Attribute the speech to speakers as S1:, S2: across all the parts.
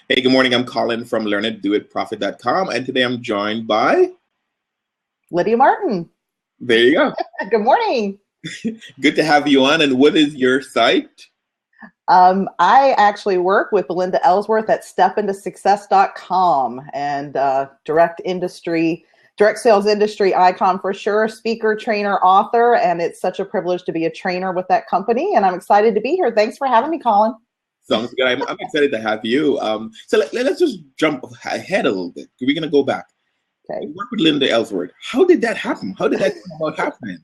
S1: Hey, good morning. I'm Colin from learnitdoitprofit.com, and today I'm joined by
S2: Lydia Martin.
S1: there you go.
S2: Good morning.
S1: Good to have you on. And what is your site?
S2: I actually work with Belinda Ellsworth at stepintosuccess.com and direct sales industry icon for sure, speaker, trainer, author, and it's such a privilege to be a trainer with that company, and I'm excited to be here. Thanks for having me, Colin.
S1: Sounds good. I'm excited to have you. So let's just jump ahead a little bit. We're going to go back.
S2: Okay.
S1: You work with Linda Ellsworth. How did that happen? How did that come about happening?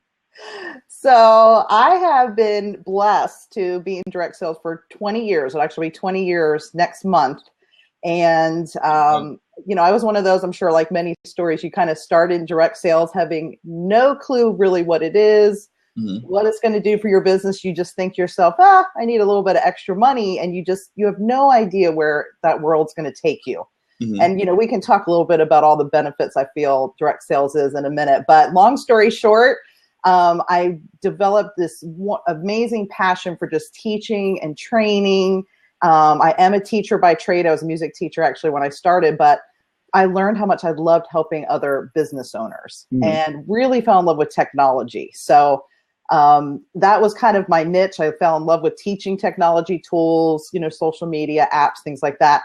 S2: So I have been blessed to be in direct sales for 20 years. It'll actually be 20 years next month. And, I was one of those, I'm sure like many stories, you kind of start in direct sales having no clue really what it is, what it's going to do for your business. You just think to yourself, I need a little bit of extra money. And you have no idea where that world's going to take you. And, we can talk a little bit about all the benefits I feel direct sales is in a minute. But long story short, I developed this amazing passion for just teaching and training. I am a teacher by trade. I was a music teacher actually when I started, but I learned how much I loved helping other business owners and really fell in love with technology. So that was kind of my niche. I fell in love with teaching technology tools, social media apps, things like that.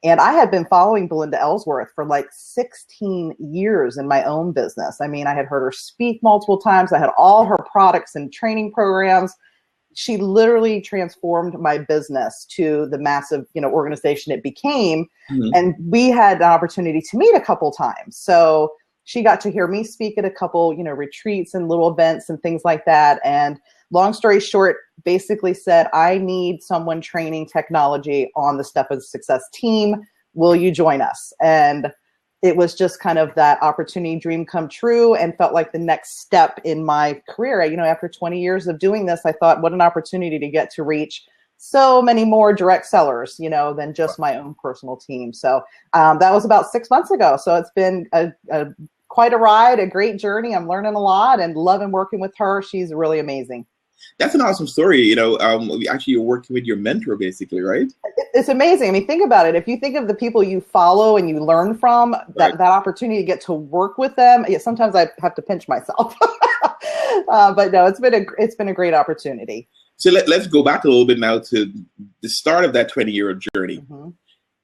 S2: And I had been following Belinda Ellsworth for like 16 years in my own business. I mean, I had heard her speak multiple times. I had all her products and training programs. She literally transformed my business to the massive, organization it became. And we had an opportunity to meet a couple times. So she got to hear me speak at a couple, retreats and little events and things like that. And long story short, basically said, I need someone training technology on the Step of Success team. Will you join us? And it was just kind of that opportunity dream come true and felt like the next step in my career. After 20 years of doing this, I thought, what an opportunity to get to reach so many more direct sellers, than just my own personal team. So that was about 6 months ago. So it's been quite a ride, a great journey. I'm learning a lot and loving working with her. She's really amazing.
S1: That's an awesome story. Actually, you're working with your mentor, basically, right?
S2: It's amazing. I mean, think about it. If you think of the people you follow and you learn from, that opportunity to get to work with them, sometimes I have to pinch myself. But no, it's been a great opportunity.
S1: So let's go back a little bit now to the start of that 20-year journey.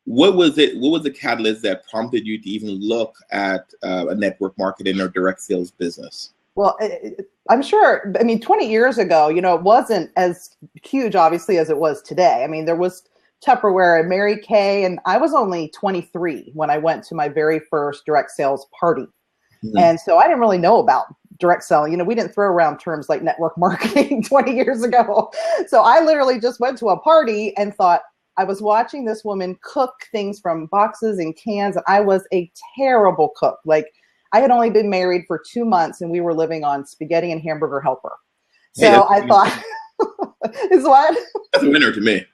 S1: What was it? What was the catalyst that prompted you to even look at a network marketing or direct sales business?
S2: Well, I'm sure, 20 years ago, it wasn't as huge, obviously, as it was today. I mean, there was Tupperware and Mary Kay, and I was only 23 when I went to my very first direct sales party. And so I didn't really know about direct selling. We didn't throw around terms like network marketing 20 years ago. So I literally just went to a party and thought, I was watching this woman cook things from boxes and cans, and I was a terrible cook. Like, I had only been married for 2 months and we were living on spaghetti and hamburger helper. So I thought, is what?
S1: That's a winner to me.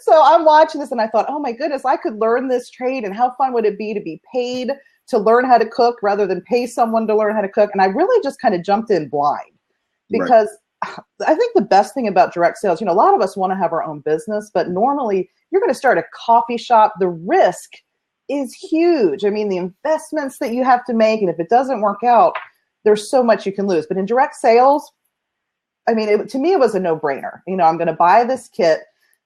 S2: So I'm watching this and I thought, oh my goodness, I could learn this trade, and how fun would it be to be paid to learn how to cook rather than pay someone to learn how to cook. And I really just kind of jumped in blind because I think the best thing about direct sales, a lot of us want to have our own business, but normally you're going to start a coffee shop. The risk is huge. I mean, the investments that you have to make, and if it doesn't work out, there's so much you can lose. But in direct sales, to me, it was a no-brainer. I'm going to buy this kit.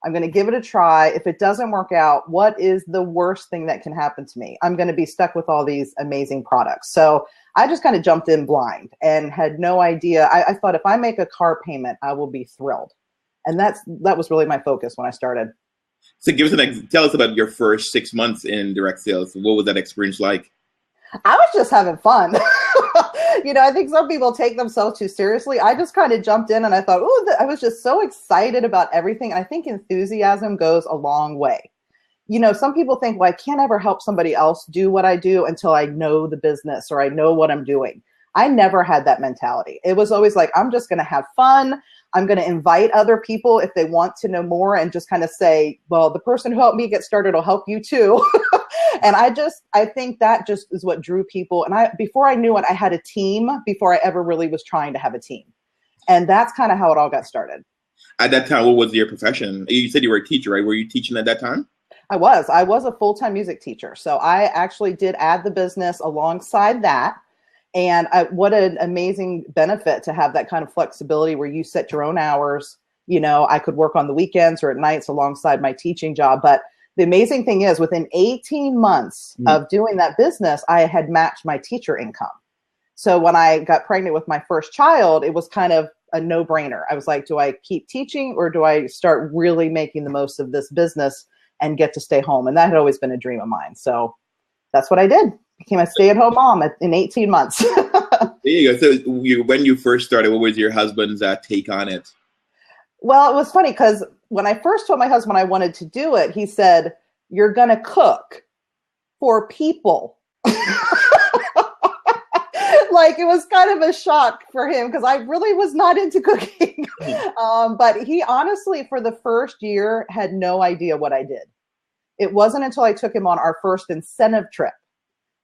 S2: I'm going to give it a try. If it doesn't work out, what is the worst thing that can happen to me? I'm going to be stuck with all these amazing products. So I just kind of jumped in blind and had no idea. I thought if I make a car payment, I will be thrilled. And that was really my focus when I started.
S1: So tell us about your first 6 months in direct sales. What was that experience like?
S2: I was just having fun. I think some people take themselves too seriously. I just kind of jumped in and I thought, I was just so excited about everything. And I think enthusiasm goes a long way. Some people think, well, I can't ever help somebody else do what I do until I know the business or I know what I'm doing. I never had that mentality. It was always like, I'm just going to have fun. I'm going to invite other people if they want to know more and just kind of say, well, the person who helped me get started will help you too. And I think that just is what drew people. And before I knew it, I had a team before I ever really was trying to have a team. And that's kind of how it all got started.
S1: At that time, what was your profession? You said you were a teacher, right? Were you teaching at that time?
S2: I was a full-time music teacher. So I actually did add the business alongside that. And what an amazing benefit to have that kind of flexibility where you set your own hours. You know, I could work on the weekends or at nights alongside my teaching job. But the amazing thing is within 18 months of doing that business, I had matched my teacher income. So when I got pregnant with my first child, it was kind of a no-brainer. I was like, do I keep teaching or do I start really making the most of this business and get to stay home? And that had always been a dream of mine. So that's what I did. Became a stay-at-home mom in 18 months.
S1: There you go. So when you first started, what was your husband's take on it?
S2: Well, it was funny because when I first told my husband I wanted to do it, he said, "You're going to cook for people." Like, it was kind of a shock for him because I really was not into cooking. But he honestly, for the first year, had no idea what I did. It wasn't until I took him on our first incentive trip.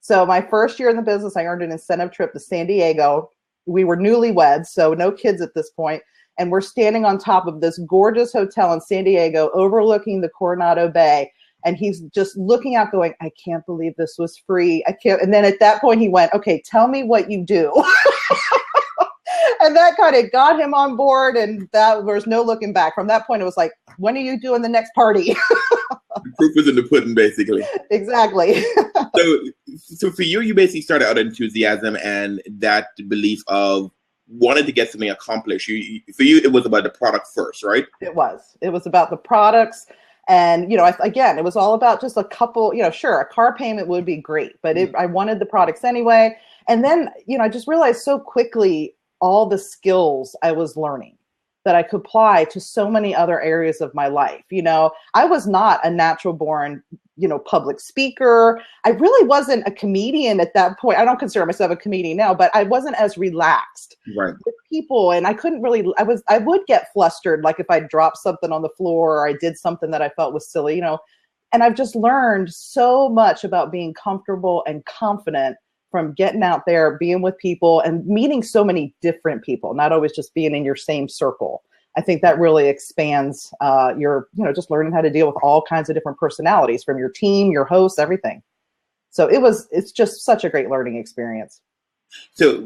S2: So my first year in the business, I earned an incentive trip to San Diego. We were newlyweds, so no kids at this point. And we're standing on top of this gorgeous hotel in San Diego overlooking the Coronado Bay. And he's just looking out going, I can't believe this was free. I can't. And then at that point he went, okay, tell me what you do. And that kind of got him on board. And that was no looking back. From that point, it was like, when are you doing the next party?
S1: The proof is in the pudding, basically.
S2: Exactly.
S1: So for you, you basically started out of enthusiasm and that belief of wanted to get something accomplished. For you, it was about the product first, right? It
S2: was about the products. And, you know, again, it was all about just a couple, you know, sure, a car payment would be great, but I wanted the products anyway. And then, you know, I just realized so quickly all the skills I was learning that I could apply to so many other areas of my life. You know, I was not a natural born, you know, public speaker. I really wasn't a comedian at that point. I don't consider myself a comedian now, but I wasn't as relaxed with people. And I couldn't really, I would get flustered. Like if I dropped something on the floor or I did something that I felt was silly, you know, and I've just learned so much about being comfortable and confident from getting out there, being with people and meeting so many different people, not always just being in your same circle. I think that really expands your, you know, just learning how to deal with all kinds of different personalities from your team, your hosts, everything. So it's just such a great learning experience.
S1: So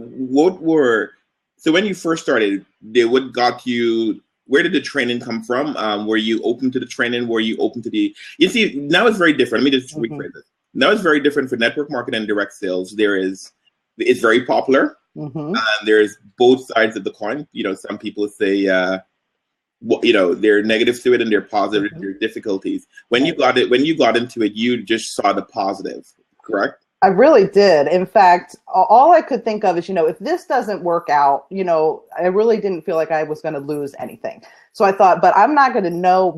S1: when you first started, what got you, where did the training come from? Were you open to the training? Were you open to you see, now it's very different. Let me just rephrase this. Now it's very different for network marketing and direct sales. It's very popular. And there's both sides of the coin. You know, some people say, you know, there are negatives to it and there are positive, there are difficulties. When you got into it, you just saw the positive, correct?
S2: I really did. In fact, all I could think of is, you know, if this doesn't work out, you know, I really didn't feel like I was going to lose anything. So I thought, but I'm not going to know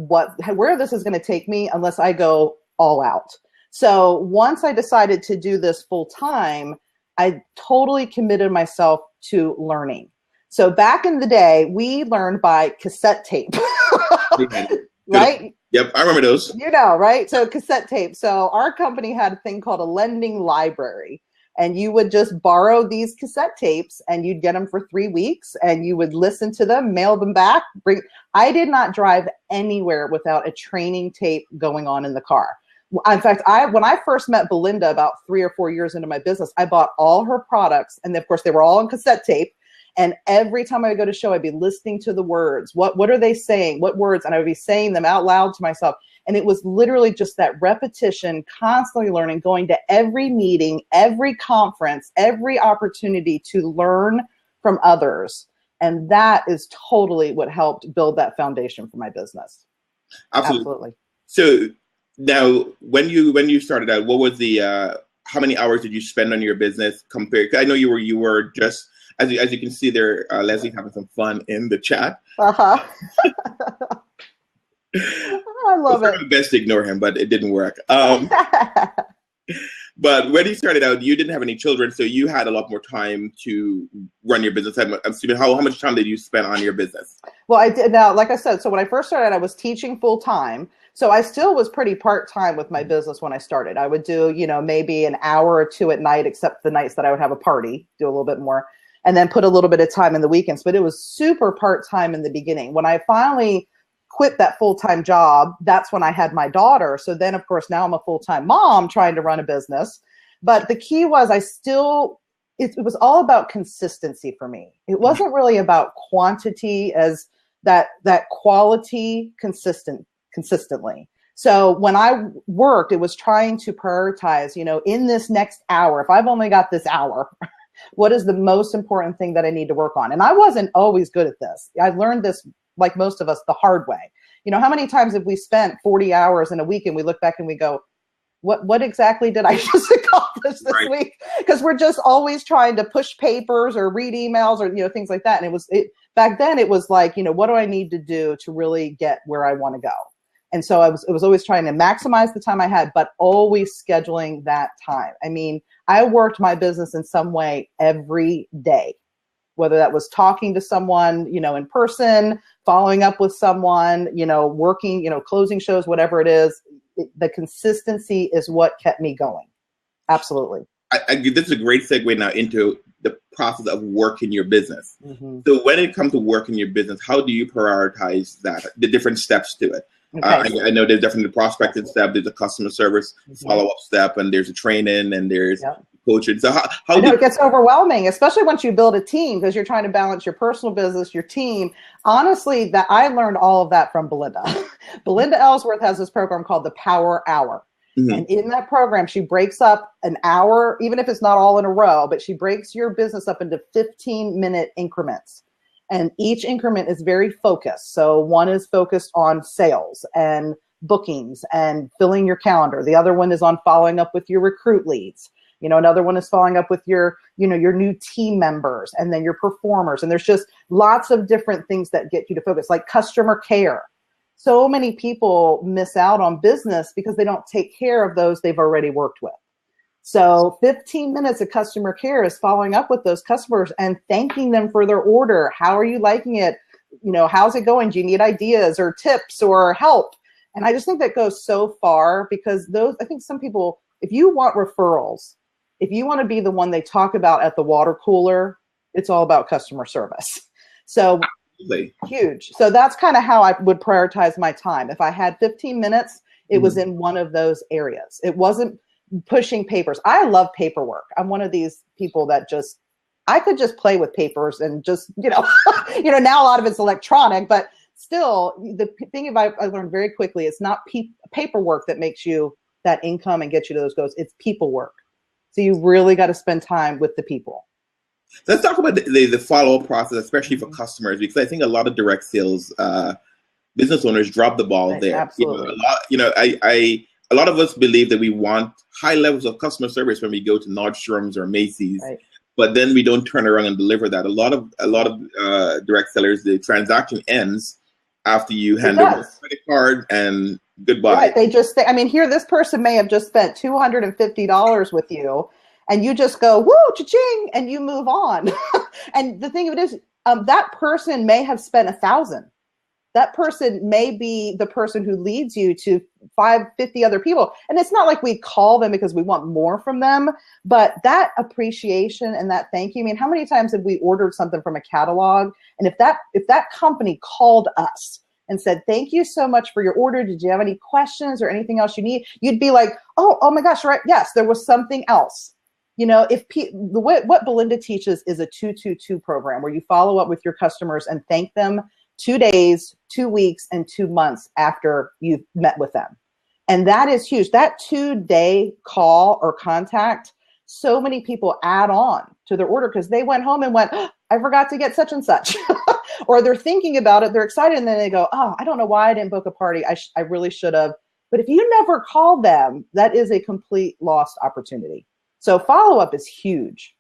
S2: where this is going to take me unless I go all out. So once I decided to do this full time, I totally committed myself to learning. So back in the day, we learned by cassette tape, right?
S1: Yep, I remember those.
S2: You know, right? So cassette tape. So our company had a thing called a lending library. And you would just borrow these cassette tapes and you'd get them for 3 weeks and you would listen to them, mail them back. I did not drive anywhere without a training tape going on in the car. In fact, when I first met Belinda about 3 or 4 years into my business, I bought all her products. And of course, they were all on cassette tape. And every time I would go to show, I'd be listening to the words. What are they saying? What words? And I would be saying them out loud to myself. And it was literally just that repetition, constantly learning, going to every meeting, every conference, every opportunity to learn from others. And that is totally what helped build that foundation for my business. Absolutely.
S1: So now, when you started out, what was the how many hours did you spend on your business compared? I know you were just as you can see there, Leslie's having some fun in the chat.
S2: I love it.
S1: Best to ignore him, but it didn't work. But when you started out, you didn't have any children, so you had a lot more time to run your business. I'm assuming, how much time did you spend on your business?
S2: Well, I did. Now, like I said, so when I first started, I was teaching full time. So I still was pretty part-time with my business when I started. I would do, you know, maybe an hour or two at night, except the nights that I would have a party, do a little bit more, and then put a little bit of time in the weekends. But it was super part-time in the beginning. When I finally quit that full-time job, that's when I had my daughter. So then, of course, now I'm a full-time mom trying to run a business. But the key was it was all about consistency for me. It wasn't really about quantity as that quality consistently. So when I worked, it was trying to prioritize, in this next hour, if I've only got this hour, what is the most important thing that I need to work on? And I wasn't always good at this. I learned this, like most of us, the hard way. How many times have we spent 40 hours in a week and we look back and we go, what exactly did I just accomplish this week? Because we're just always trying to push papers or read emails or, things like that. And back then it was like, what do I need to do to really get where I want to go? And so it was always trying to maximize the time I had, but always scheduling that time. I mean, I worked my business in some way every day, whether that was talking to someone, in person, following up with someone, working, closing shows, whatever it is. The consistency is what kept me going. Absolutely.
S1: This is a great segue now into the process of working your business. Mm-hmm. So when it comes to working your business, how do you prioritize that, the different steps to it? Okay. I know there's definitely the prospecting step, there's a customer service follow-up step, and there's a training, and there's coaching. So how
S2: it gets overwhelming, especially once you build a team, because you're trying to balance your personal business, your team. Honestly, that I learned all of that from Belinda. Belinda Ellsworth has this program called the Power Hour. Mm-hmm. And in that program, she breaks up an hour, even if it's not all in a row, but she breaks your business up into 15-minute increments. And each increment is very focused. So one is focused on sales and bookings and filling your calendar. The other one is on following up with your recruit leads. Another one is following up with your new team members and then your performers. And there's just lots of different things that get you to focus, like customer care. So many people miss out on business because they don't take care of those they've already worked with. So 15 minutes of customer care is following up with those customers and thanking them for their order. How are you liking it? How's it going? Do you need ideas or tips or help? And I just think that goes so far, because I think some people, if you want referrals, if you want to be the one they talk about at the water cooler, it's all about customer service. So huge. So that's kind of how I would prioritize my time. If I had 15 minutes, it was in one of those areas. It wasn't pushing papers. I love paperwork. I'm one of these people that I could just play with papers and just, now a lot of it's electronic, but still the thing I learned very quickly, it's not paperwork that makes you that income and gets you to those goals. It's people work. So you really got to spend time with the people.
S1: Let's talk about the follow-up process, especially for customers, because I think a lot of direct sales business owners drop the ball there.
S2: Absolutely.
S1: A lot of us believe that we want high levels of customer service when we go to Nordstrom's or Macy's, but then we don't turn around and deliver that. A lot of direct sellers, the transaction ends after you hand over the credit card and goodbye.
S2: Right. They just here this person may have just spent $250 with you, and you just go, woo, cha-ching, and you move on. And the thing of it is, that person may have spent $1,000. That person may be the person who leads you to 50 other people. And it's not like we call them because we want more from them, but that appreciation and that thank you. How many times have we ordered something from a catalog? And if that company called us and said, thank you so much for your order. Did you have any questions or anything else you need? You'd be like, oh my gosh, right. Yes, there was something else. What Belinda teaches is a 2-2-2 program where you follow up with your customers and thank them 2 days, 2 weeks, and 2 months after you've met with them. And that is huge. That 2-day call or contact, so many people add on to their order because they went home and went, oh, I forgot to get such and such. Or they're thinking about it, they're excited, and then they go, oh, I don't know why I didn't book a party. I really should have. But if you never call them, that is a complete lost opportunity. So follow-up is huge.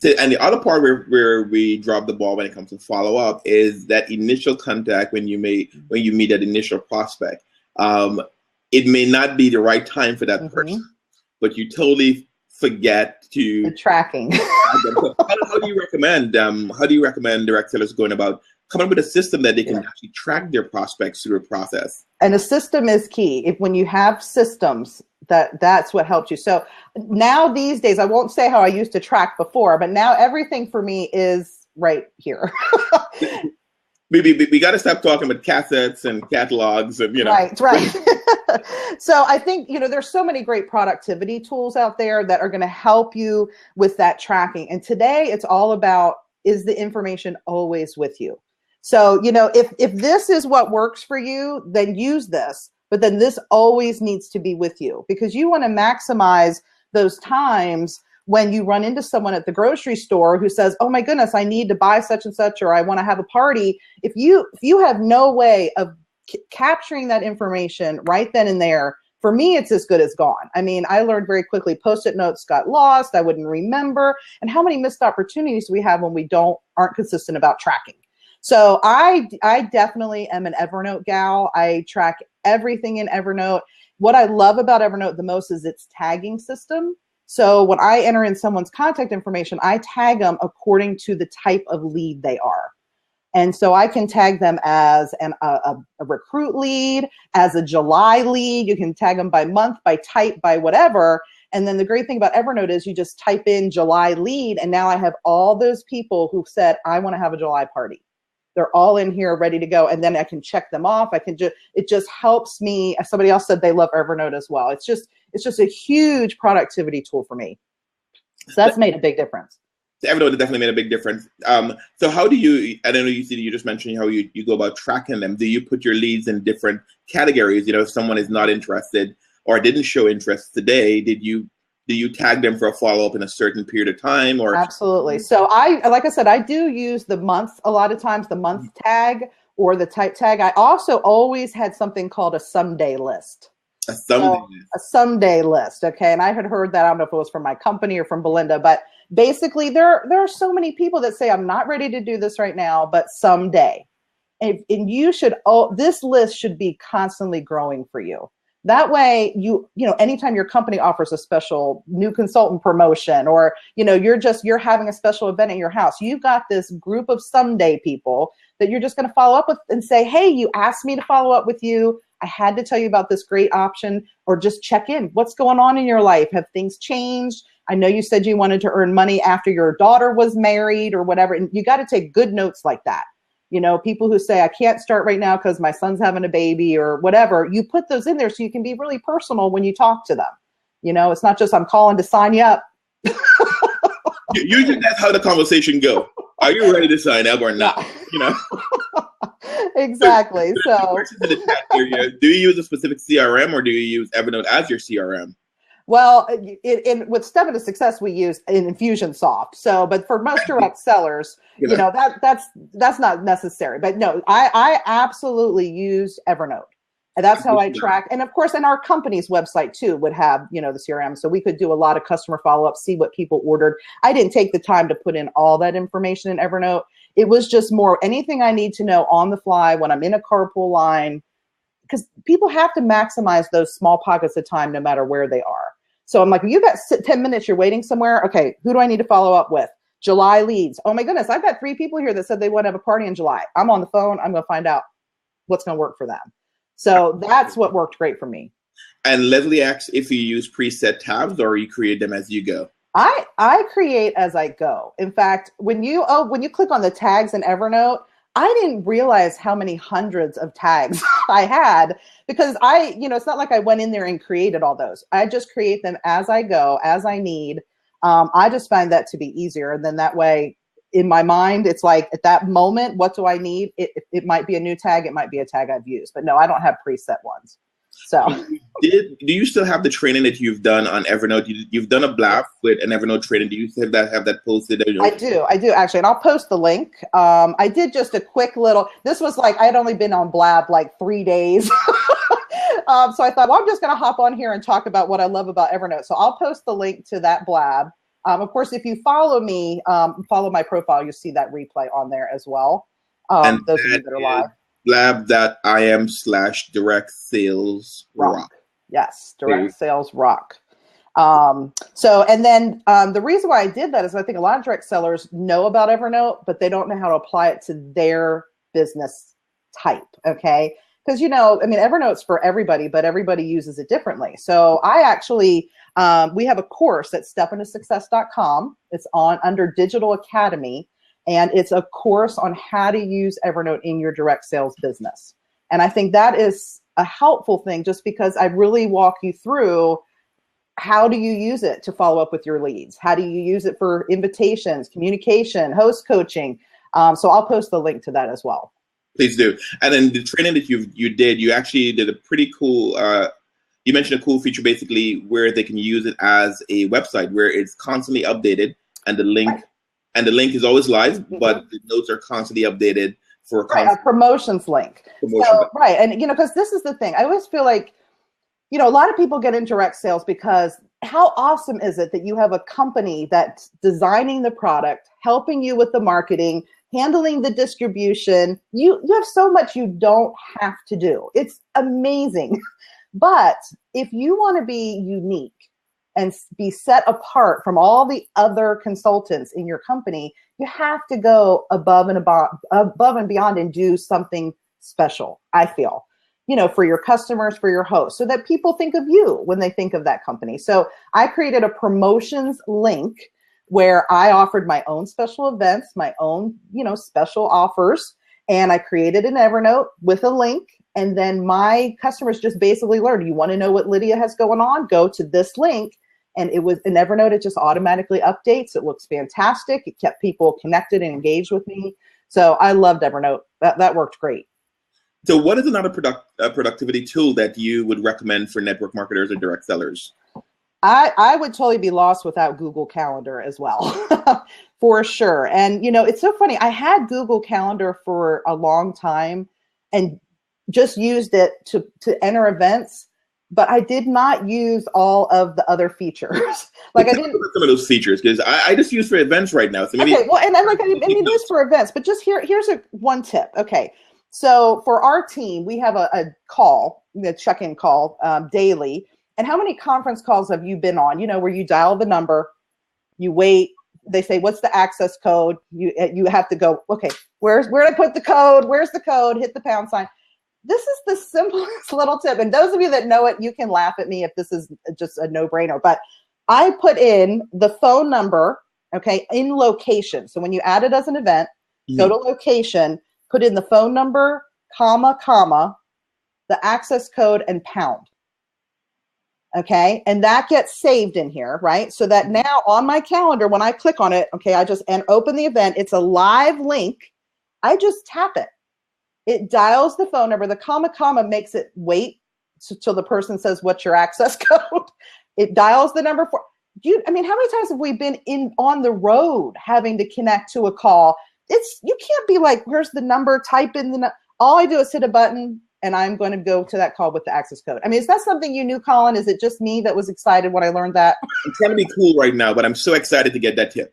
S1: And the other part where we drop the ball when it comes to follow up is that initial contact when you meet that initial prospect. It may not be the right time for that person, but you totally forget to
S2: the tracking.
S1: How do you recommend direct sellers going about coming up with a system that they can actually track their prospects through the process?
S2: And a system is key. When you have systems, that's what helps you. So now these days, I won't say how I used to track before, but now everything for me is right here.
S1: We got to stop talking about cassettes and catalogs and,
S2: Right. So I think, there's so many great productivity tools out there that are going to help you with that tracking. And today it's all about, is the information always with you? So, if this is what works for you, then use this, but then this always needs to be with you, because you want to maximize those times when you run into someone at the grocery store who says, oh my goodness, I need to buy such and such, or I want to have a party. If you have no way of capturing that information right then and there, for me, it's as good as gone. I mean, I learned very quickly, Post-it notes got lost. I wouldn't remember. And how many missed opportunities we have when we aren't consistent about tracking. So I definitely am an Evernote gal. I track everything in Evernote. What I love about Evernote the most is its tagging system. So when I enter in someone's contact information, I tag them according to the type of lead they are. And so I can tag them as a recruit lead, as a July lead. You can tag them by month, by type, by whatever. And then the great thing about Evernote is you just type in July lead, and now I have all those people who said, I want to have a July party. They're all in here ready to go. And then I can check them off. It just helps me. Somebody else said they love Evernote as well. It's just a huge productivity tool for me. So that's made a big difference.
S1: Evernote definitely made a big difference. So how do you, I don't know, you just mentioned how you go about tracking them. Do you put your leads in different categories? If someone is not interested or didn't show interest today, do you tag them for a follow-up in a certain period of time? Or
S2: Absolutely. So like I said, I do use the month a lot of times, the month tag or the type tag. I also always had something called a someday list. A someday list. Okay. And I had heard that, I don't know if it was from my company or from Belinda, but basically there are so many people that say, I'm not ready to do this right now, but someday. And you should, this list should be constantly growing for you. That way, anytime your company offers a special new consultant promotion, or, you're having a special event at your house, you've got this group of someday people that you're just going to follow up with and say, hey, you asked me to follow up with you. I had to tell you about this great option, or just check in. What's going on in your life? Have things changed? I know you said you wanted to earn money after your daughter was married or whatever. And you got to take good notes like that. People who say, I can't start right now because my son's having a baby or whatever, you put those in there so you can be really personal when you talk to them. It's not just, I'm calling to sign you up.
S1: Usually that's how the conversation go. Are you ready to sign up or not?
S2: Exactly. So
S1: do you use a specific CRM or do you use Evernote as your CRM?
S2: Well, with Step Into Success, we use an Infusionsoft. So, but for most direct sellers, that's not necessary. But no, I absolutely use Evernote. And that's how I track. And of course, and our company's website too would have, the CRM. So we could do a lot of customer follow-up, see what people ordered. I didn't take the time to put in all that information in Evernote. It was just more anything I need to know on the fly when I'm in a carpool line, because people have to maximize those small pockets of time no matter where they are. So I'm like, you got 10 minutes, you're waiting somewhere. Okay, who do I need to follow up with? July leads. Oh my goodness, I've got 3 people here that said they want to have a party in July. I'm on the phone. I'm going to find out what's going to work for them. So that's what worked great for me.
S1: And Leslie asks if you use preset tabs or you create them as you go.
S2: I create as I go. In fact, when you click on the tags in Evernote, I didn't realize how many hundreds of tags I had, because it's not like I went in there and created all those. I just create them as I go, as I need. I just find that to be easier. And then that way, in my mind, it's like at that moment, what do I need? It might be a new tag. It might be a tag I've used. But no, I don't have preset ones. So
S1: do you still have the training that you've done on Evernote? You've done a blab with an Evernote training. Do you have that posted?
S2: I do actually, and I'll post the link. I did just a quick little, this was like, I had only been on Blab like 3 days. So I thought, well, I'm just going to hop on here and talk about what I love about Evernote. So I'll post the link to that Blab. Of course, if you follow me, follow my profile, you'll see that replay on there as well.
S1: And
S2: those of you that are live.
S1: Blab.im/direct sales rock.
S2: Yes, direct sales rock. So, and then the reason why I did that is I think a lot of direct sellers know about Evernote, but they don't know how to apply it to their business type. Okay. Because, Evernote's for everybody, but everybody uses it differently. So I actually, we have a course at stepintosuccess.com. It's under Digital Academy. And it's a course on how to use Evernote in your direct sales business. And I think that is a helpful thing, just because I really walk you through how do you use it to follow up with your leads? How do you use it for invitations, communication, host coaching? So I'll post the link to that as well.
S1: Please do. And then the training that you actually did a pretty cool, you mentioned a cool feature basically where they can use it as a website where it's constantly updated, and the link is always live, but the notes are constantly updated for
S2: a promotions link. So, right. And, because this is the thing. I always feel like, a lot of people get in direct sales because how awesome is it that you have a company that's designing the product, helping you with the marketing, handling the distribution. You have so much you don't have to do. It's amazing. But if you want to be unique and be set apart from all the other consultants in your company, you have to go above and beyond and do something special, I feel, for your customers, for your hosts, so that people think of you when they think of that company. So I created a promotions link where I offered my own special events, my own, special offers, and I created an Evernote with a link. And then my customers just basically learned, you want to know what Lydia has going on? Go to this link. And it was in Evernote, it just automatically updates. It looks fantastic. It kept people connected and engaged with me. So I loved Evernote. That worked great.
S1: So what is another productivity tool that you would recommend for network marketers or direct sellers?
S2: I would totally be lost without Google Calendar as well, for sure. And, it's so funny. I had Google Calendar for a long time and just used it to enter events, but I did not use all of the other features. Like I didn't
S1: some of those features, because I just use for events right now. So maybe
S2: okay, well, and I mean this for events, but just here's one tip. Okay, so for our team, we have a call, the check-in call daily. And how many conference calls have you been on? Where you dial the number, you wait. They say, "What's the access code?" You have to go. Okay, where did I put the code? Where's the code? Hit the pound sign. This is the simplest little tip. And those of you that know it, you can laugh at me if this is just a no-brainer. But I put in the phone number, okay, in location. So when you add it as an event, go to location, put in the phone number, comma, the access code, and pound. Okay, and that gets saved in here, right? So that now on my calendar, when I click on it, okay, and open the event, it's a live link. I just tap it. It dials the phone number. The comma makes it wait till the person says, "What's your access code?" It dials the number for you. I mean, how many times have we been on the road having to connect to a call? You can't be like, "Where's the number?" Type in the all I do is hit a button and I'm going to go to that call with the access code. I mean, is that something you knew, Colin? Is it just me that was excited when I learned that?
S1: I'm trying to be cool right now, but I'm so excited to get that tip,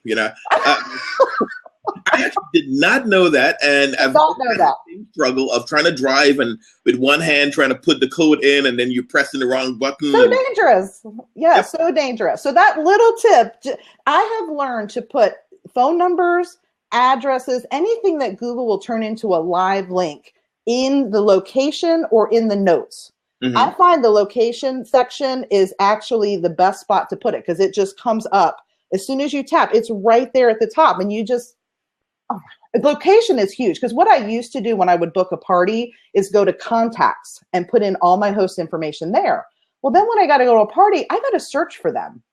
S1: I actually did not know that, and I've
S2: don't know that
S1: struggle of trying to drive and with one hand trying to put the code in, and then you're pressing the wrong button.
S2: So dangerous. Yeah, yep. So dangerous. So that little tip, I have learned to put phone numbers, addresses, anything that Google will turn into a live link in the location or in the notes. Mm-hmm. I find the location section is actually the best spot to put it because it just comes up as soon as you tap. It's right there at the top, and you just. Oh, location is huge because what I used to do when I would book a party is go to contacts and put in all my host information there. Well, then when I got to go to a party, I got to search for them.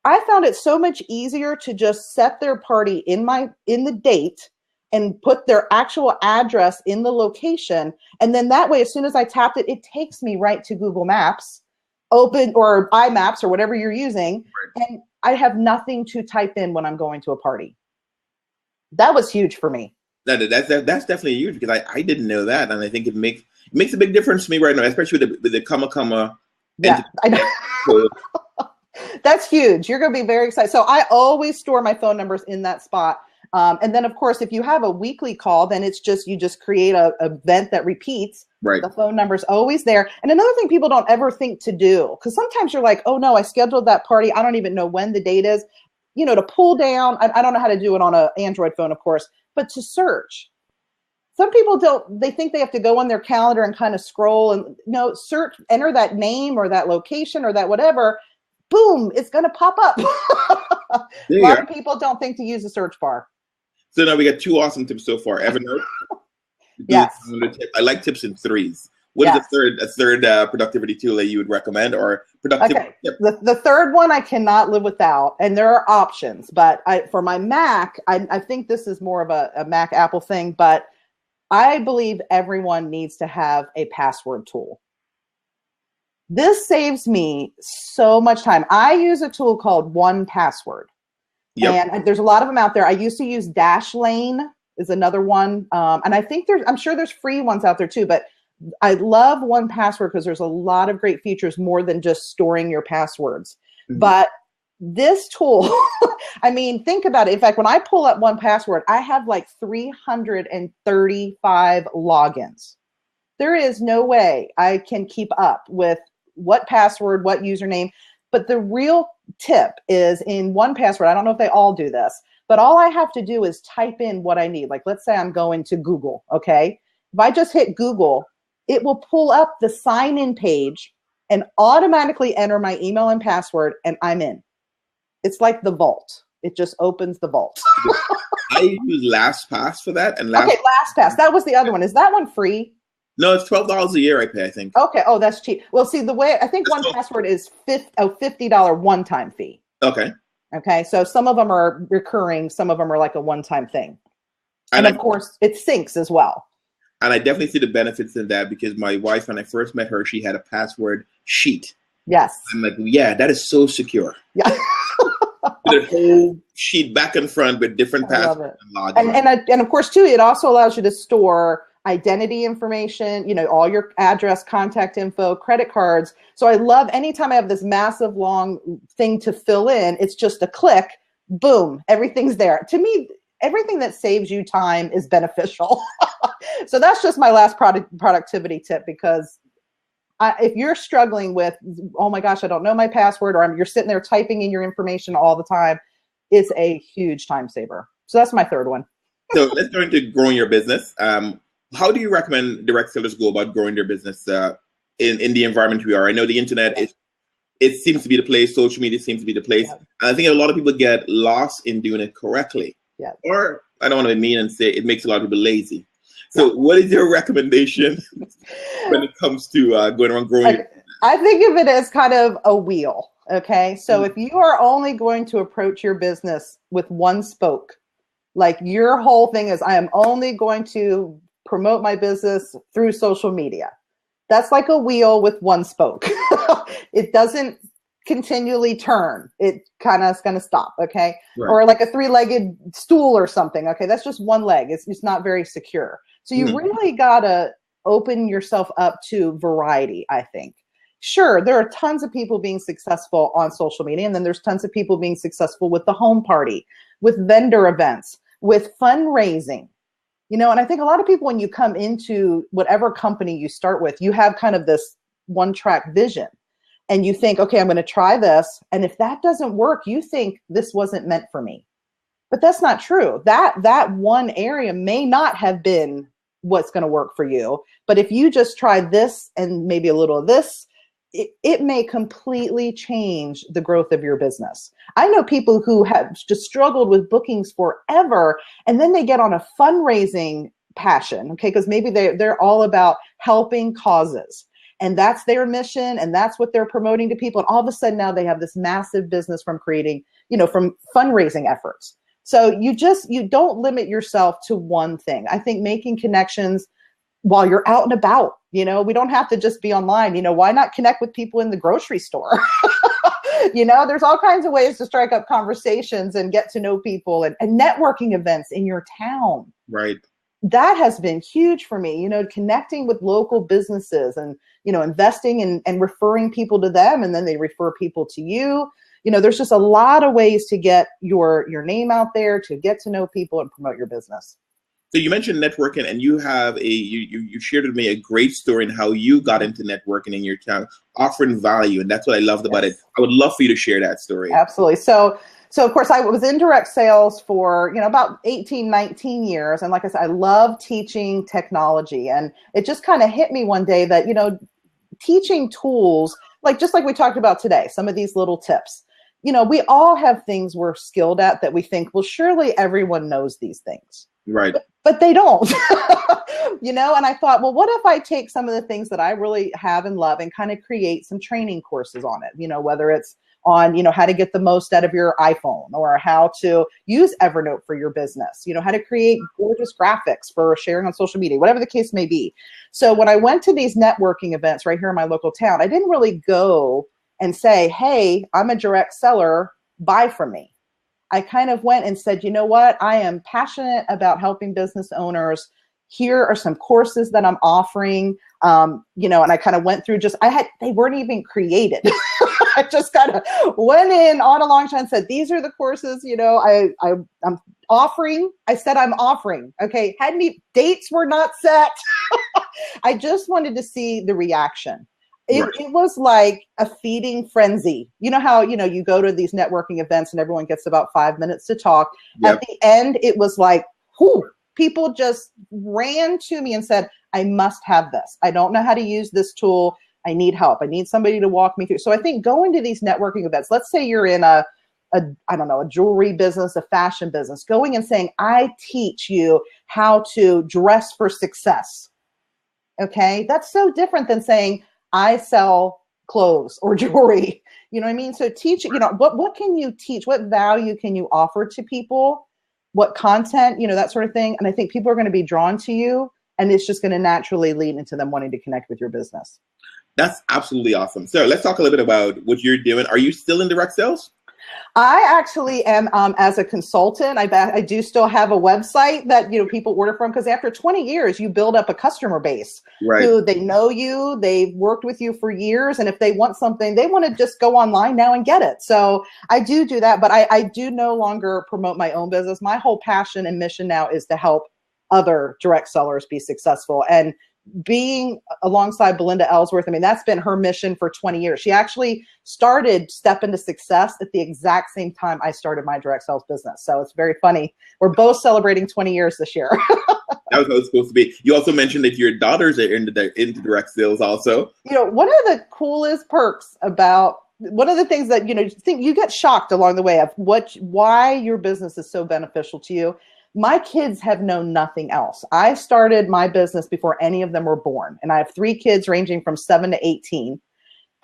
S2: I found it so much easier to just set their party in the date and put their actual address in the location. And then that way, as soon as I tapped it, it takes me right to Google Maps, open or iMaps or whatever you're using. Right. And I have nothing to type in when I'm going to a party. That was huge for me.
S1: That's definitely huge because I didn't know that, and I think it makes a big difference to me right now, especially with the comma.
S2: Yeah, I know. That's huge. You're going to be very excited. So I always store my phone numbers in that spot, and then of course, if you have a weekly call, then it's you just create a event that repeats. Right. The phone number's always there. And another thing people don't ever think to do, because sometimes you're like, oh no, I scheduled that party. I don't even know when the date is. To pull down, I don't know how to do it on an Android phone, of course, but to search. Some people they think they have to go on their calendar and kind of scroll and search, enter that name or that location or that whatever, boom, it's going to pop up. A lot of people don't think to use the search bar.
S1: So now we got 2 awesome tips so far. Evernote.
S2: Yes.
S1: I like tips in threes. What is a third productivity tool that you would recommend, or productivity tip?
S2: The third one I cannot live without, and there are options, but for my Mac, I think this is more of a Mac Apple thing, but I believe everyone needs to have a password tool. This saves me so much time. I use a tool called 1Password. Yep. And there's a lot of them out there. I used to use Dashlane is another one. And I think I'm sure there's free ones out there too, but I love 1Password because there's a lot of great features more than just storing your passwords. Mm-hmm. But this tool, I mean, think about it. In fact, when I pull up 1Password, I have like 335 logins. There is no way I can keep up with what password, what username. But the real tip is in 1Password. I don't know if they all do this, but all I have to do is type in what I need. Like, let's say I'm going to Google, okay? If I just hit Google, it will pull up the sign-in page and automatically enter my email and password, and I'm in. It's like the vault. It just opens the vault.
S1: I use LastPass for that. And
S2: LastPass. That was the other one. Is that one free?
S1: No, it's $12 a year I pay, I think.
S2: Okay. Oh, that's cheap. Well, see, the way I think 1Password is $50 one-time fee.
S1: Okay.
S2: Okay. So some of them are recurring. Some of them are like a one-time thing. And of course, it syncs as well.
S1: And I definitely see the benefits in that because my wife, when I first met her, she had a password sheet.
S2: Yes.
S1: I'm like, yeah, that is so secure.
S2: Yeah.
S1: The whole sheet back and front with different passwords and logins.
S2: And of course, too, it also allows you to store identity information, you know, all your address, contact info, credit cards. So I love anytime I have this massive long thing to fill in, it's just a click, boom, everything's there. To me, everything that saves you time is beneficial. So that's just my last productivity tip, because if you're struggling with, oh my gosh, I don't know my password, or you're sitting there typing in your information all the time, it's a huge time saver. So that's my third one.
S1: So let's go into growing your business. How do you recommend direct sellers go about growing their business in the environment we are? I know the internet it seems to be the place. Social media seems to be the place. Yeah. And I think a lot of people get lost in doing it correctly.
S2: Yeah.
S1: Or I don't want to be mean and say it makes a lot of people lazy. So what is your recommendation when it comes to going around growing?
S2: I think of it as kind of a wheel. Okay. So if you are only going to approach your business with one spoke, like your whole thing is, I am only going to promote my business through social media. That's like a wheel with one spoke. It doesn't continually turn. It kind of is going to stop. Okay. Right. Or like a 3-legged stool or something. Okay. That's just one leg. It's just not very secure. So you really got to open yourself up to variety, I think. Sure, there are tons of people being successful on social media, and then there's tons of people being successful with the home party, with vendor events, with fundraising. You know, and I think a lot of people, when you come into whatever company you start with, you have kind of this one-track vision. And you think, okay, I'm going to try this. And if that doesn't work, you think this wasn't meant for me. But that's not true. That one area may not have been what's going to work for you. But if you just try this and maybe a little of this, it may completely change the growth of your business. I know people who have just struggled with bookings forever, and then they get on a fundraising passion, okay, because maybe they're all about helping causes. And that's their mission, and that's what they're promoting to people. And all of a sudden now they have this massive business from creating, from fundraising efforts. So you don't limit yourself to one thing. I think making connections while you're out and about, we don't have to just be online. Why not connect with people in the grocery store? There's all kinds of ways to strike up conversations and get to know people, and networking events in your town.
S1: Right.
S2: That has been huge for me, connecting with local businesses and, investing and referring people to them, and then they refer people to you. There's just a lot of ways to get your name out there, to get to know people and promote your business.
S1: So you mentioned networking, and you have you shared with me a great story in how you got into networking in your town, offering value. And that's what I loved about it. I would love for you to share that story.
S2: Absolutely. So of course I was in direct sales for, about 18, 19 years. And like I said, I love teaching technology, and it just kind of hit me one day that, teaching tools, just like we talked about today, some of these little tips, you know, we all have things we're skilled at that we think, well, surely everyone knows these things.
S1: Right.
S2: But they don't, you know, and I thought, well, what if I take some of the things that I really have and love and kind of create some training courses on it, you know, whether it's on, you know, how to get the most out of your iPhone or how to use Evernote for your business, you know, how to create gorgeous graphics for sharing on social media, whatever the case may be. So when I went to these networking events right here in my local town, I didn't really go and say, hey, I'm a direct seller, buy from me. I kind of went and said, you know what, I am passionate about helping business owners. Here are some courses that I'm offering, you know, and I kind of went through they weren't even created. I just kind of went in on a long time and said, these are the courses, you know, I'm offering. I said, I'm offering. Okay. Dates were not set. I just wanted to see the reaction. It was like a feeding frenzy. You know how, you know, you go to these networking events and everyone gets about 5 minutes to talk. Yep. At the end, it was like, whoo, people just ran to me and said, I must have this. I don't know how to use this tool. I need help. I need somebody to walk me through. So I think going to these networking events, let's say you're in a jewelry business, a fashion business, going and saying, I teach you how to dress for success. Okay. That's so different than saying, I sell clothes or jewelry, you know what I mean? So teach, you know, what can you teach? What value can you offer to people? What content, you know, that sort of thing. And I think people are going to be drawn to you, and it's just going to naturally lead into them wanting to connect with your business.
S1: That's absolutely awesome. So let's talk a little bit about what you're doing. Are you still in direct sales?
S2: I actually am as a consultant. I do still have a website that, you know, people order from, because after 20 years, you build up a customer base who they know you, they've worked with you for years. And if they want something, they want to just go online now and get it. So I do that, but I do no longer promote my own business. My whole passion and mission now is to help other direct sellers be successful. And being alongside Belinda Ellsworth, I mean, that's been her mission for 20 years. She actually started Step Into Success at the exact same time I started my direct sales business. So it's very funny. We're both celebrating 20 years this year.
S1: That was how it's supposed to be. You also mentioned that your daughters are into direct sales also.
S2: You know, one of the coolest perks about one of the things that, you know, you get shocked along the way of why your business is so beneficial to you. My kids have known nothing else. I started my business before any of them were born. And I have 3 kids ranging from 7 to 18.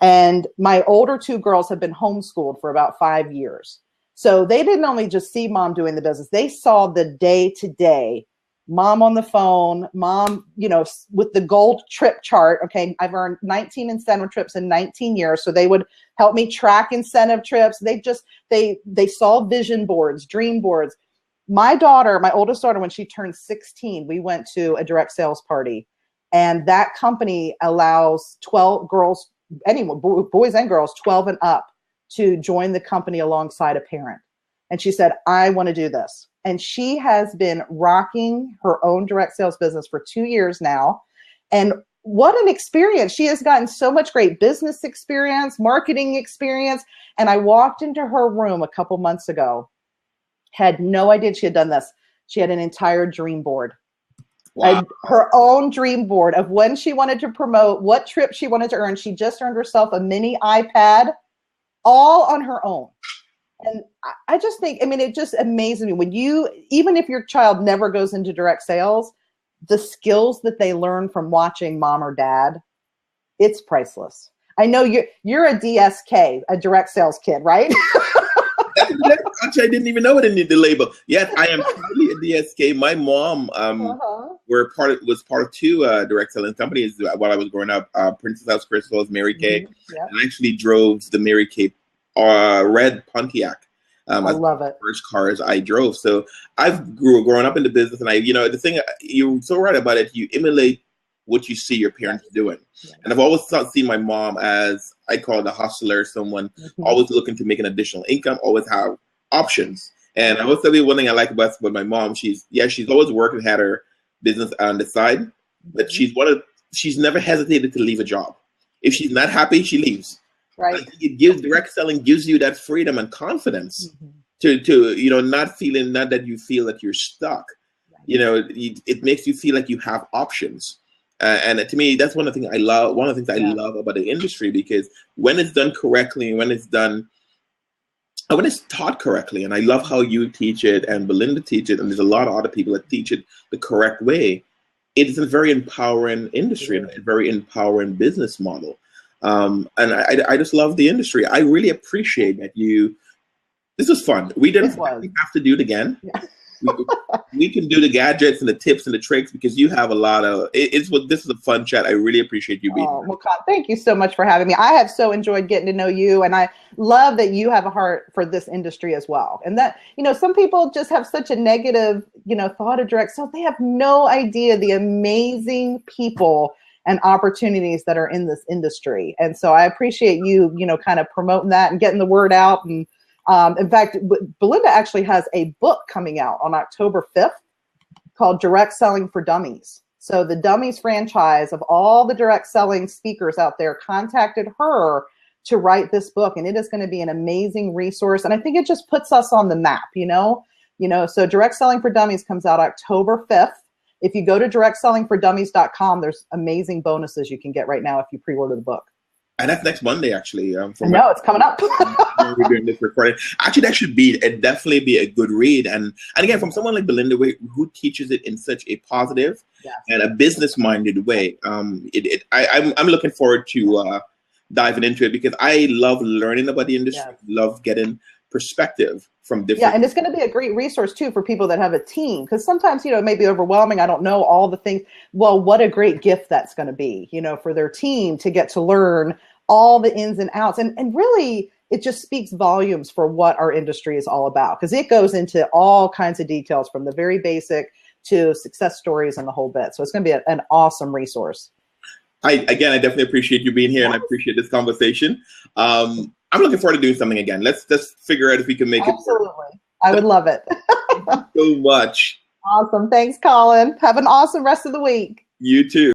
S2: And my older 2 girls have been homeschooled for about 5 years. So they didn't only just see mom doing the business, they saw the day-to-day, mom on the phone, mom, you know, with the gold trip chart. Okay, I've earned 19 incentive trips in 19 years. So they would help me track incentive trips. They saw vision boards, dream boards. My daughter, my oldest daughter, when she turned 16, we went to a direct sales party, and that company allows 12 girls, anyone, boys and girls, 12 and up, to join the company alongside a parent. And she said, I want to do this. And she has been rocking her own direct sales business for 2 years now. And what an experience. She has gotten so much great business experience, marketing experience. And I walked into her room a couple months ago, had no idea she had done this. She had an entire dream board. Wow. Her own dream board of when she wanted to promote, what trip she wanted to earn. She just earned herself a mini iPad, all on her own. And I just think, I mean, it just amazes me when even if your child never goes into direct sales, the skills that they learn from watching mom or dad, it's priceless. I know you're a DSK, a direct sales kid, right?
S1: Actually, I didn't even know it in the label. Yes, I am totally a DSK. My mom was part of 2 direct selling companies while I was growing up. Princess House Crystals, Mary Kay, and I actually drove the Mary Kay red Pontiac. I love it. First cars I drove. So I've grown up in the business, and the thing you're so right about it. You emulate what you see your parents doing. Yeah. And I've always seen my mom as, I call it a hustler, someone always looking to make an additional income, always have options. And I will tell you one thing I like about my mom. She's always worked and had her business on the side, but she's never hesitated to leave a job. If she's not happy, she leaves. Right. I think direct selling gives you that freedom and confidence to not that you feel that you're stuck. Right. It makes you feel like you have options. And to me, that's one of the things I love. One of the things I love about the industry, because when it's done correctly, when it's done when it's taught correctly, and I love how you teach it and Belinda teach it, and there's a lot of other people that teach it the correct way, it is a very empowering industry and a very empowering business model. And I just love the industry. I really appreciate that this was fun. We didn't have to do it again. Yeah. we can do the gadgets and the tips and the tricks because you have a lot of, this is a fun chat. I really appreciate you being here.
S2: Well, Con, thank you so much for having me. I have so enjoyed getting to know you, and I love that you have a heart for this industry as well. And that, some people just have such a negative, thought of direct sales. They have no idea the amazing people and opportunities that are in this industry. And so I appreciate you, kind of promoting that and getting the word out. And in fact, Belinda actually has a book coming out on October 5th called Direct Selling for Dummies. So the Dummies franchise of all the direct selling speakers out there contacted her to write this book. And it is going to be an amazing resource. And I think it just puts us on the map, so Direct Selling for Dummies comes out October 5th. If you go to directsellingfordummies.com, there's amazing bonuses you can get right now if you pre-order the book.
S1: And that's next Monday, actually.
S2: No, it's coming up.
S1: We're doing this recording. Actually, that should definitely be a good read. And again, from someone like Belinda, who teaches it in such a positive and a business-minded way, I'm looking forward to diving into it because I love learning about the industry, love getting perspective from different.
S2: Yeah, and it's going to be a great resource too for people that have a team, because sometimes it may be overwhelming. I don't know all the things. Well, what a great gift that's going to be, for their team to get to learn all the ins and outs, and really it just speaks volumes for what our industry is all about, because it goes into all kinds of details from the very basic to success stories and the whole bit. So it's going to be an awesome resource.
S1: I definitely appreciate you being here, and I appreciate this conversation. I'm looking forward to doing something again. Let's just figure out if we can make it.
S2: Absolutely. I would love it.
S1: Thank you so much.
S2: Awesome. Thanks, Colin. Have an awesome rest of the week.
S1: You too.